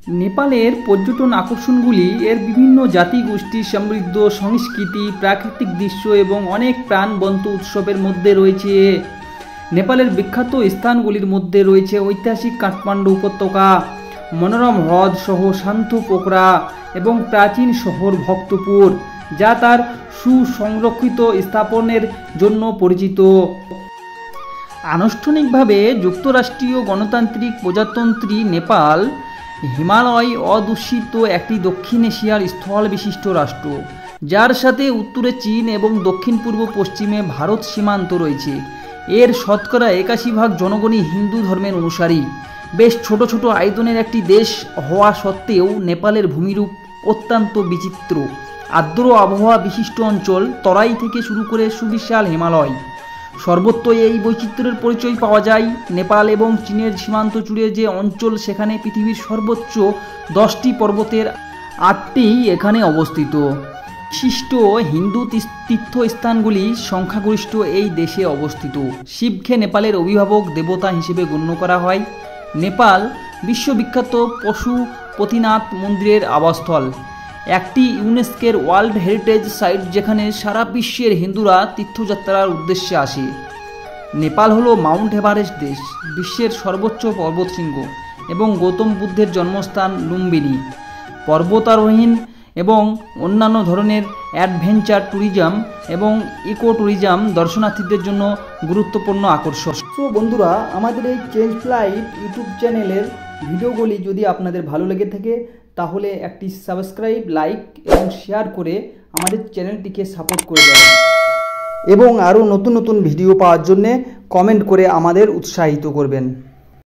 নেপালের পর্যটন আকর্ষণগুলি এর বিভিন্ন জাতিগোষ্ঠী, সমৃদ্ধ সংস্কৃতি, প্রাকৃতিক দৃশ্য এবং অনেক প্রাণবন্ত উৎসবের মধ্যে রয়েছে। নেপালের বিখ্যাত স্থানগুলির মধ্যে রয়েছে ঐতিহাসিক কাঠমান্ডু উপত্যকা, মনোরম হ্রদ সহ শান্ত পোখরা এবং প্রাচীন শহর ভক্তপুর, যা তার সুসংরক্ষিত স্থাপনের জন্য পরিচিত। আনুষ্ঠানিকভাবে যুক্তরাষ্ট্রীয় গণতান্ত্রিক প্রজাতন্ত্রী নেপাল হিমালয় অধ্যুষিত একটি দক্ষিণ এশিয়ার স্থল বিশিষ্ট রাষ্ট্র, যার সাথে উত্তরে চীন এবং দক্ষিণ পূর্ব পশ্চিমে ভারত সীমান্ত রয়েছে। এর শতকরা ৮১% জনগণই হিন্দু ধর্মের অনুসারী। বেশ ছোট ছোট আয়তনের একটি দেশ হওয়া সত্ত্বেও নেপালের ভূমিরূপ অত্যন্ত বিচিত্র। আর্দ্র আবহাওয়া বিশিষ্ট অঞ্চল, তরাই থেকে শুরু করে সুবিশাল হিমালয়, সর্বত্র এই বৈচিত্র্যের পরিচয় পাওয়া যায়। নেপাল এবং চীনের সীমান্ত জুড়ে যে অঞ্চল, সেখানে পৃথিবীর সর্বোচ্চ 10টি পর্বতের 8টি এখানে অবস্থিত। বিশিষ্ট হিন্দু তীর্থস্থানগুলি সংখ্যাগরিষ্ঠ এই দেশে অবস্থিত। শিবকে নেপালের অভিভাবক দেবতা হিসেবে গণ্য করা হয়। নেপাল বিশ্ববিখ্যাত পশুপতিনাথ মন্দিরের আবাসস্থল, একটি ইউনেস্কোর ওয়ার্ল্ড হেরিটেজ সাইট, যেখানে সারা বিশ্বের হিন্দুরা তীর্থযাত্রার উদ্দেশ্যে আসে। নেপাল হলো মাউন্ট এভারেস্ট দেশ, বিশ্বের সর্বোচ্চ পর্বতশৃঙ্গ এবং গৌতম বুদ্ধের জন্মস্থান লুম্বিনী। পর্বতারোহণ এবং অন্যান্য ধরনের অ্যাডভেঞ্চার ট্যুরিজম এবং ইকো ট্যুরিজম দর্শনার্থীদের জন্য গুরুত্বপূর্ণ আকর্ষণ। তো বন্ধুরা, আমাদের এই চেঞ্জ ফ্লাইট ইউটিউব চ্যানেলের ভিডিওগুলি যদি আপনাদের ভালো লেগে থাকে, তাহলে একটি সাবস্ক্রাইব, লাইক এবং শেয়ার করে আমাদের চ্যানেলটিকে সাপোর্ট করে দেবেন এবং আরও নতুন নতুন ভিডিও পাওয়ার জন্যে কমেন্ট করে আমাদের উৎসাহিত করবেন।